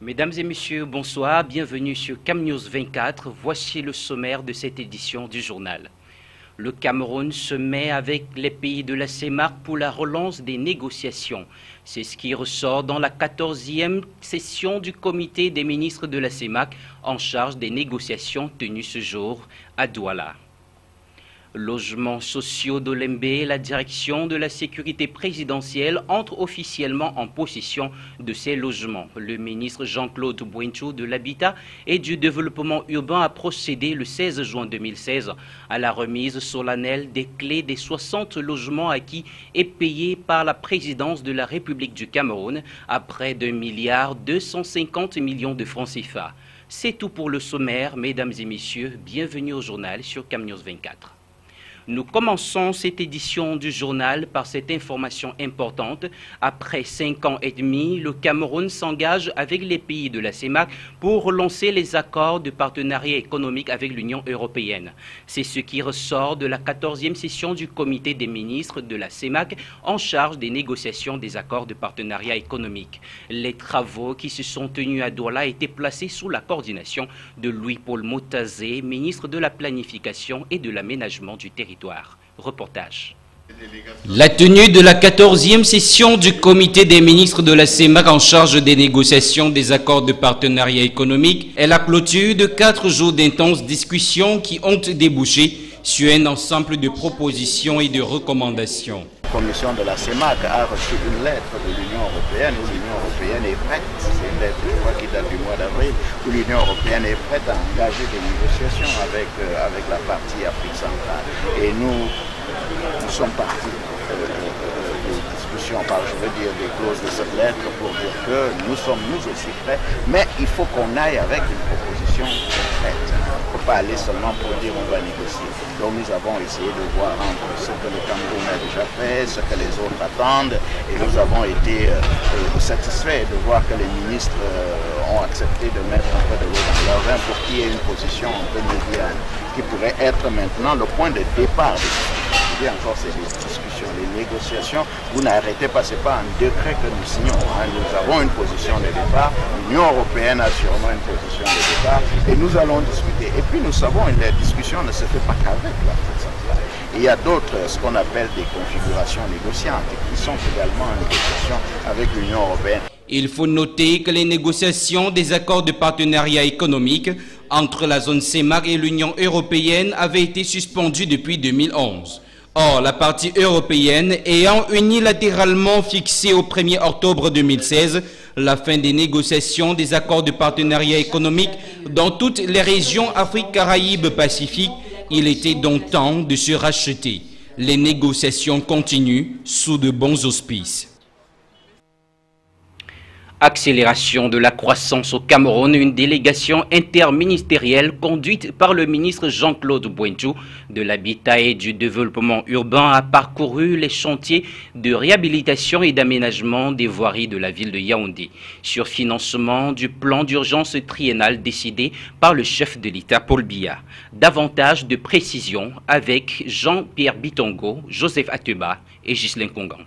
Mesdames et messieurs, bonsoir, bienvenue sur CamNews 24. Voici le sommaire de cette édition du journal. Le Cameroun se met avec les pays de la CEMAC pour la relance des négociations. C'est ce qui ressort dans la 14e session du comité des ministres de la CEMAC en charge des négociations tenues ce jour à Douala. Logements sociaux d'Olembe, la direction de la sécurité présidentielle entre officiellement en possession de ces logements. Le ministre Jean-Claude Bouenchou de l'Habitat et du Développement urbain a procédé le 16 juin 2016 à la remise solennelle des clés des 60 logements acquis et payés par la présidence de la République du Cameroun à près d'1,250 milliard de francs CFA. C'est tout pour le sommaire, mesdames et messieurs. Bienvenue au journal sur CamNews 24. Nous commençons cette édition du journal par cette information importante. Après 5 ans et demi, le Cameroun s'engage avec les pays de la CEMAC pour relancer les accords de partenariat économique avec l'Union européenne. C'est ce qui ressort de la 14e session du comité des ministres de la CEMAC en charge des négociations des accords de partenariat économique. Les travaux qui se sont tenus à Douala étaient placés sous la coordination de Louis-Paul Motazé, ministre de la Planification et de l'Aménagement du territoire. Reportage. La tenue de la 14e session du comité des ministres de la CEMAC en charge des négociations des accords de partenariat économique est la clôture de 4 jours d'intenses discussions qui ont débouché sur un ensemble de propositions et de recommandations. La commission de la CEMAC a reçu une lettre de l'Union européenne où l'Union européenne est prête, c'est une lettre je crois, qui date du mois d'avril, où l'Union européenne est prête à engager des négociations avec la partie Afrique centrale. Et nous sommes partis des discussions, je veux dire des clauses de cette lettre pour dire que nous sommes nous aussi prêts, mais il faut qu'on aille avec une proposition concrète. Il ne faut pas aller seulement pour dire on va négocier. Donc nous avons essayé de voir entre ce que le Cameroun a déjà fait, ce que les autres attendent, et nous avons été satisfaits de voir que les ministres ont accepté de mettre un peu de l'eau dans leur vin pour qu'il y ait une position un peu médiane, qui pourrait être maintenant le point de départ des discussions. Je dis encore, c'est des discussions, les négociations. Vous n'arrêtez pas, ce n'est pas un décret que nous signons. Nous avons une position de départ, l'Union européenne a sûrement une position de départ, et nous allons discuter. Et puis nous savons que la discussion ne se fait pas qu'avec l'Afrique centrale. Il y a d'autres, ce qu'on appelle des configurations négociantes, qui sont également en négociation avec l'Union européenne. Il faut noter que les négociations des accords de partenariat économique entre la zone CEMAC et l'Union européenne avaient été suspendues depuis 2011. Or, la partie européenne ayant unilatéralement fixé au 1er octobre 2016 la fin des négociations des accords de partenariat économique dans toutes les régions Afrique, Caraïbes, Pacifique, il était donc temps de se racheter. Les négociations continuent sous de bons auspices. Accélération de la croissance au Cameroun, une délégation interministérielle conduite par le ministre Jean-Claude Bouenchou de l'Habitat et du Développement urbain a parcouru les chantiers de réhabilitation et d'aménagement des voiries de la ville de Yaoundé sur financement du plan d'urgence triennal décidé par le chef de l'État Paul Biya. Davantage de précisions avec Jean-Pierre Bitongo, Joseph Ateba et Ghislain Kongang.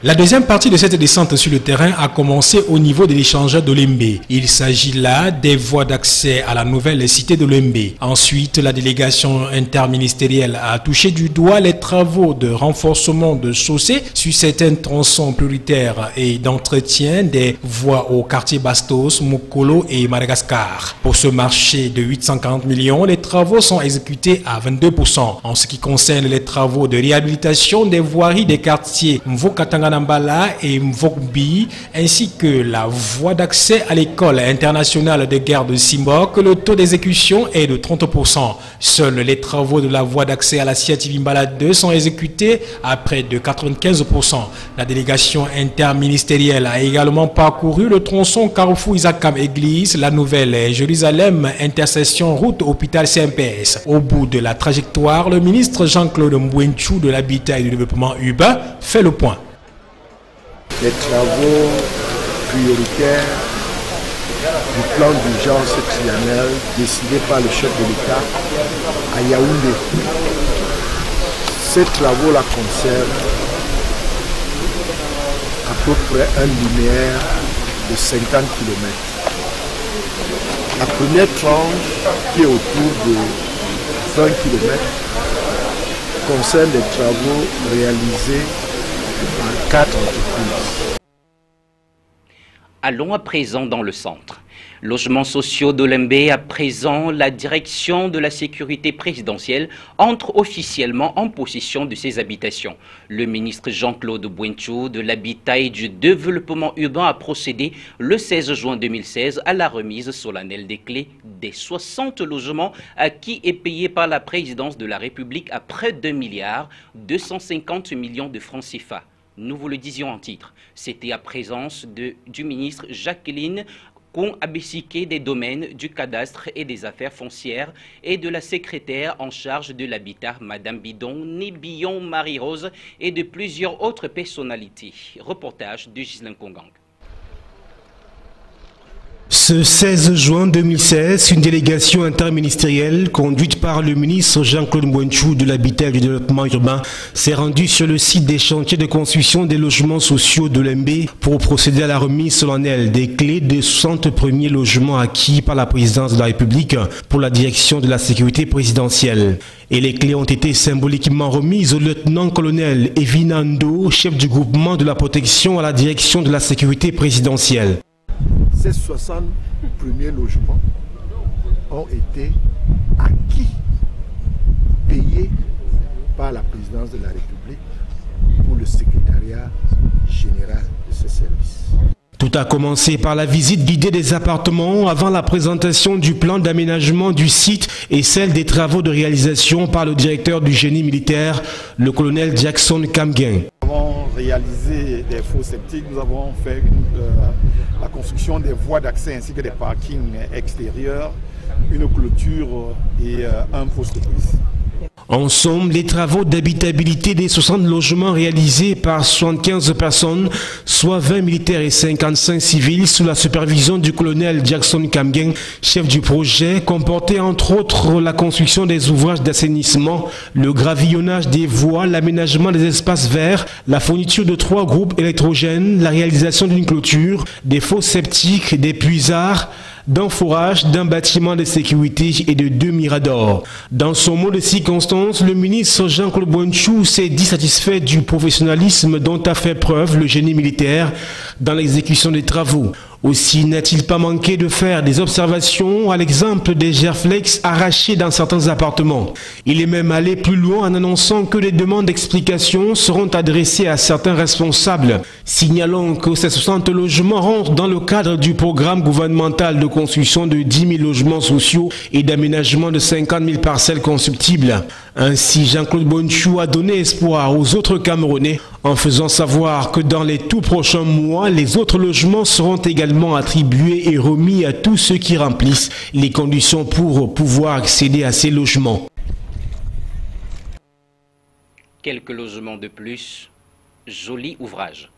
La deuxième partie de cette descente sur le terrain a commencé au niveau de l'échangeur d'Olembe. Il s'agit là des voies d'accès à la nouvelle cité d'Olembe. Ensuite, la délégation interministérielle a touché du doigt les travaux de renforcement de chaussées sur certains tronçons prioritaires et d'entretien des voies au quartier Bastos, Mokolo et Madagascar. Pour ce marché de 840 millions, les travaux sont exécutés à 22%. En ce qui concerne les travaux de réhabilitation des voiries des quartiers Mvokatanga Nambala et Mvokbi, ainsi que la voie d'accès à l'école internationale de guerre de Simbok, le taux d'exécution est de 30%. Seuls les travaux de la voie d'accès à la Siativimbala 2 sont exécutés à près de 95%. La délégation interministérielle a également parcouru le tronçon Carrefour Isakam Église, la Nouvelle Jérusalem, intersection route hôpital CMPS. Au bout de la trajectoire, le ministre Jean-Claude Bouenchou de l'Habitat et du Développement urbain fait le point. Les travaux prioritaires du plan d'urgence triennal décidé par le chef de l'État à Yaoundé. Ces travaux-là concernent à peu près un linéaire de 50 km. La première tranche, qui est autour de 20 km, concerne des travaux réalisés par 4 entreprises. Allons à présent dans le centre. Logements sociaux d'Olembé, à présent, la direction de la sécurité présidentielle entre officiellement en possession de ces habitations. Le ministre Jean-Claude Bouenchou de l'Habitat et du Développement urbain a procédé le 16 juin 2016 à la remise solennelle des clés des 60 logements acquis et payés par la présidence de la République à près d'1 milliard 250 millions de francs CFA. Nous vous le disions en titre. C'était à présence du ministre Jacqueline Abessiké des domaines, du cadastre et des affaires foncières et de la secrétaire en charge de l'habitat, Madame Bidon, Nébillon Marie-Rose et de plusieurs autres personnalités. Reportage de Ghislain Kongang. Ce 16 juin 2016, une délégation interministérielle conduite par le ministre Jean-Claude Bouenchou de l'Habitat et du Développement urbain s'est rendue sur le site des chantiers de construction des logements sociaux d'Olembé pour procéder à la remise solennelle des clés des 60 premiers logements acquis par la présidence de la République pour la direction de la sécurité présidentielle. Et les clés ont été symboliquement remises au lieutenant-colonel Evinando, chef du groupement de la protection à la direction de la sécurité présidentielle. Ces 60 premiers logements ont été acquis, payés par la présidence de la République pour le secrétariat général de ce service. Tout a commencé par la visite guidée des appartements avant la présentation du plan d'aménagement du site et celle des travaux de réalisation par le directeur du génie militaire, le colonel Jackson Kamgen. Nous avons réalisé des fosses septiques, nous avons fait la construction des voies d'accès ainsi que des parkings extérieurs, une clôture et un poste de police. En somme, les travaux d'habitabilité des 60 logements réalisés par 75 personnes, soit 20 militaires et 55 civils, sous la supervision du colonel Jackson Kamgen, chef du projet, comportaient entre autres la construction des ouvrages d'assainissement, le gravillonnage des voies, l'aménagement des espaces verts, la fourniture de 3 groupes électrogènes, la réalisation d'une clôture, des fosses septiques, des puisards, d'un forage, d'un bâtiment de sécurité et de 2 miradors. Dans son mot de circonstance, le ministre Jean-Claude Bouenchou s'est dit satisfait du professionnalisme dont a fait preuve le génie militaire dans l'exécution des travaux. Aussi n'a-t-il pas manqué de faire des observations à l'exemple des gerflex arrachés dans certains appartements. Il est même allé plus loin en annonçant que les demandes d'explication seront adressées à certains responsables, signalant que ces 60 logements rentrent dans le cadre du programme gouvernemental de construction de 10 000 logements sociaux et d'aménagement de 50 000 parcelles constructibles. Ainsi, Jean-Claude Bouenchou a donné espoir aux autres Camerounais en faisant savoir que dans les tout prochains mois, les autres logements seront également attribués et remis à tous ceux qui remplissent les conditions pour pouvoir accéder à ces logements. Quelques logements de plus, joli ouvrage.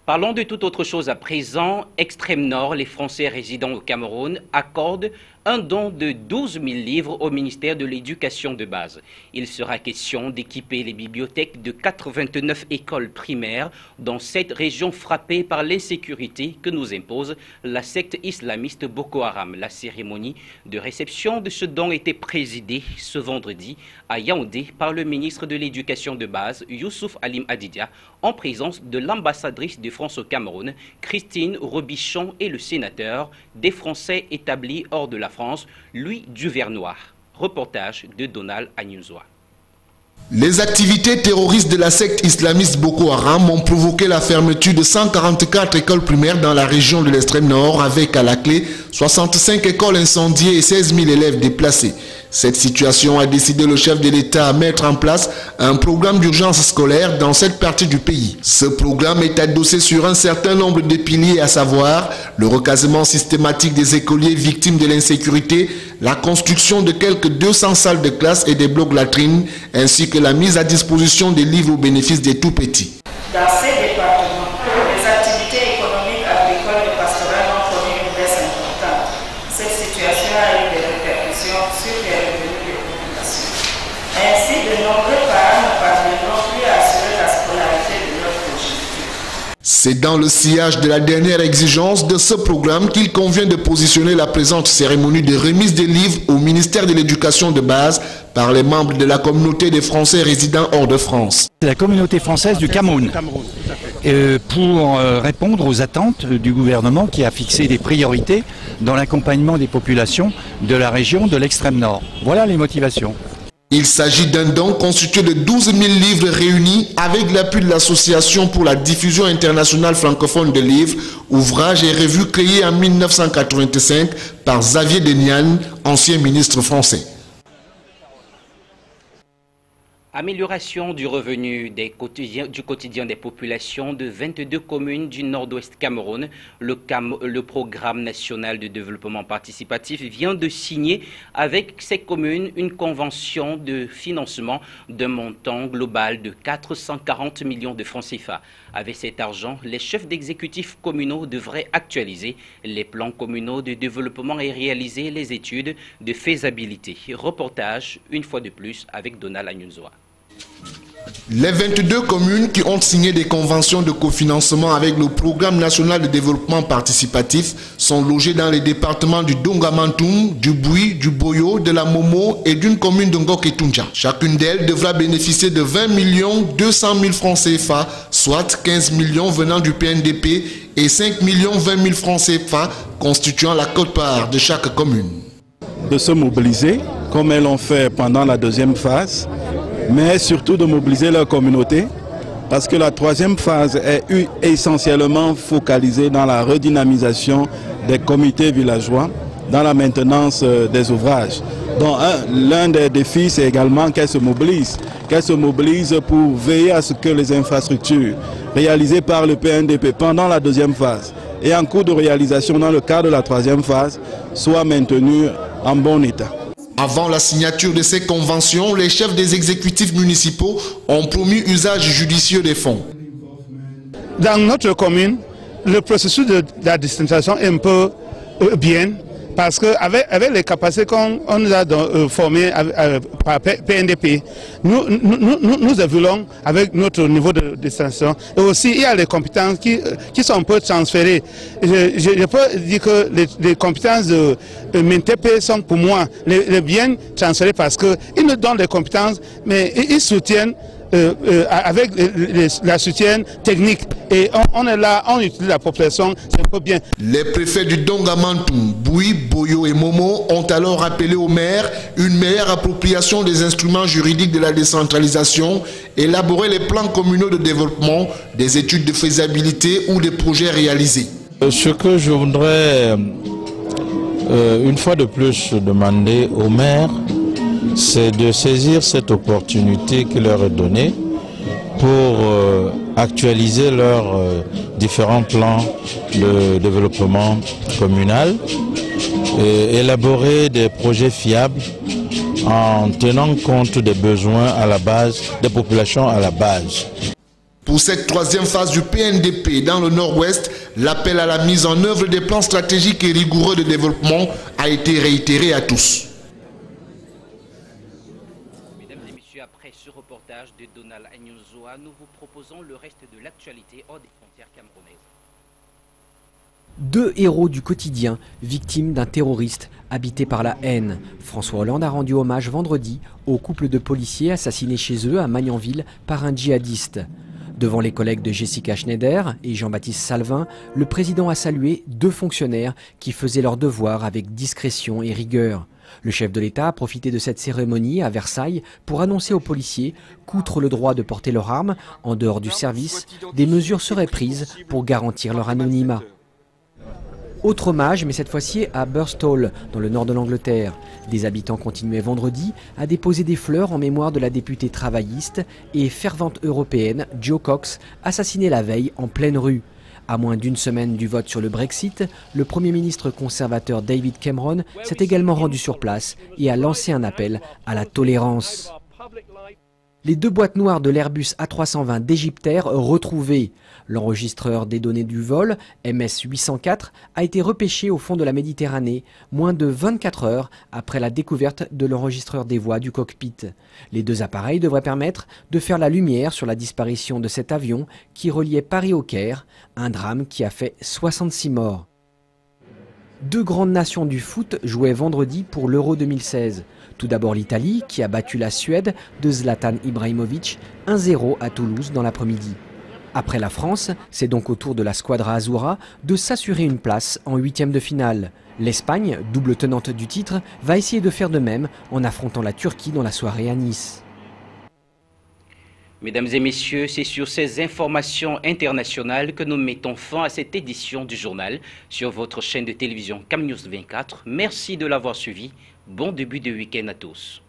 Parlons de toute autre chose à présent. Extrême Nord, les Français résidant au Cameroun accordent un don de 12 000 livres au ministère de l'Éducation de base. Il sera question d'équiper les bibliothèques de 89 écoles primaires dans cette région frappée par l'insécurité que nous impose la secte islamiste Boko Haram. La cérémonie de réception de ce don était présidée ce vendredi à Yaoundé par le ministre de l'Éducation de base, Youssouf Alim Adidia, en présence de l'ambassadrice de France au Cameroun, Christine Robichon, et le sénateur des Français établis hors de la France, Louis Duvernois. Reportage de Donald Agnuzoa. Les activités terroristes de la secte islamiste Boko Haram ont provoqué la fermeture de 144 écoles primaires dans la région de l'extrême nord, avec à la clé 65 écoles incendiées et 16 000 élèves déplacés. Cette situation a décidé le chef de l'État à mettre en place un programme d'urgence scolaire dans cette partie du pays. Ce programme est adossé sur un certain nombre de piliers, à savoir le recasement systématique des écoliers victimes de l'insécurité, la construction de quelques 200 salles de classe et des blocs latrines, ainsi que la mise à disposition des livres au bénéfice des tout-petits. Dans ces départements, les activités économiques agricoles C'est dans le sillage de la dernière exigence de ce programme qu'il convient de positionner la présente cérémonie de remise des livres au ministère de l'Éducation de base par les membres de la communauté des Français résidant hors de France. La communauté française du Cameroun, pour répondre aux attentes du gouvernement qui a fixé des priorités dans l'accompagnement des populations de la région de l'extrême nord. Voilà les motivations. Il s'agit d'un don constitué de 12 000 livres réunis avec l'appui de l'Association pour la diffusion internationale francophone de livres, ouvrages et revues créés en 1985 par Xavier Denian, ancien ministre français. Amélioration du revenu du quotidien des populations de 22 communes du nord-ouest Cameroun. Le programme national de développement participatif vient de signer avec ces communes une convention de financement d'un montant global de 440 millions de francs CFA. Avec cet argent, les chefs d'exécutifs communaux devraient actualiser les plans communaux de développement et réaliser les études de faisabilité. Reportage, une fois de plus, avec Donald Anyunzoa. Les 22 communes qui ont signé des conventions de cofinancement avec le Programme national de développement participatif sont logées dans les départements du Dongamantoum, du Bui, du Boyo, de la Momo et d'une commune de Ngok et Tunja. Chacune d'elles devra bénéficier de 20 200 000 francs CFA, soit 15 millions venant du PNDP et 5 20 000 francs CFA constituant la quote-part de chaque commune. De se mobiliser, comme elles l'ont fait pendant la deuxième phase, mais surtout de mobiliser leur communauté, parce que la troisième phase est essentiellement focalisée dans la redynamisation des comités villageois, dans la maintenance des ouvrages. Donc l'un des défis, c'est également qu'elles se mobilisent pour veiller à ce que les infrastructures réalisées par le PNDP pendant la deuxième phase et en cours de réalisation dans le cadre de la troisième phase soient maintenues en bon état. Avant la signature de ces conventions, les chefs des exécutifs municipaux ont promis usage judicieux des fonds. Dans notre commune, le processus de la décentralisation est un peu bien, parce qu'avec les capacités qu'on nous a formées par PNDP, nous évoluons avec notre niveau de décentralisation. Et aussi, il y a les compétences qui sont un peu transférées. Je peux dire que les compétences de MNTP sont pour moi les bien transférées parce qu'ils nous donnent des compétences, mais ils soutiennent avec la soutien technique. Et on est là, on utilise la population, c'est un peu bien. Les préfets du Dongamantoum, Bui, Boyo et Momo ont alors appelé au maire une meilleure appropriation des instruments juridiques de la décentralisation, élaborer les plans communaux de développement, des études de faisabilité ou des projets réalisés. Ce que je voudrais une fois de plus demander aux maires, c'est de saisir cette opportunité qui leur est donnée pour actualiser leurs différents plans de développement communal et élaborer des projets fiables en tenant compte des besoins à la base, des populations à la base. Pour cette troisième phase du PNDP dans le nord-ouest, l'appel à la mise en œuvre des plans stratégiques et rigoureux de développement a été réitéré à tous. Après ce reportage de Donald Anyunzoa, nous vous proposons le reste de l'actualité hors des frontières camerounaises. 2 héros du quotidien, victimes d'un terroriste habité par la haine. François Hollande a rendu hommage vendredi au couple de policiers assassinés chez eux à Magnanville par un djihadiste. Devant les collègues de Jessica Schneider et Jean-Baptiste Salvin, le président a salué 2 fonctionnaires qui faisaient leur devoir avec discrétion et rigueur. Le chef de l'État a profité de cette cérémonie à Versailles pour annoncer aux policiers qu'outre le droit de porter leur arme, en dehors du service, des mesures seraient prises pour garantir leur anonymat. Autre hommage, mais cette fois-ci à Birstall, dans le nord de l'Angleterre. Des habitants continuaient vendredi à déposer des fleurs en mémoire de la députée travailliste et fervente européenne Jo Cox, assassinée la veille en pleine rue. À moins d'une semaine du vote sur le Brexit, le Premier ministre conservateur David Cameron s'est également rendu sur place et a lancé un appel à la tolérance. Les 2 boîtes noires de l'Airbus A320 d'Égyptair retrouvées. L'enregistreur des données du vol, MS-804, a été repêché au fond de la Méditerranée, moins de 24 heures après la découverte de l'enregistreur des voix du cockpit. Les 2 appareils devraient permettre de faire la lumière sur la disparition de cet avion qui reliait Paris au Caire, un drame qui a fait 66 morts. 2 grandes nations du foot jouaient vendredi pour l'Euro 2016. Tout d'abord l'Italie qui a battu la Suède de Zlatan Ibrahimovic 1-0 à Toulouse dans l'après-midi. Après la France, c'est donc au tour de la Squadra Azzurra de s'assurer une place en 8e de finale. L'Espagne, double tenante du titre, va essayer de faire de même en affrontant la Turquie dans la soirée à Nice. Mesdames et messieurs, c'est sur ces informations internationales que nous mettons fin à cette édition du journal sur votre chaîne de télévision CamNews 24. Merci de l'avoir suivi. Bon début de week-end à tous.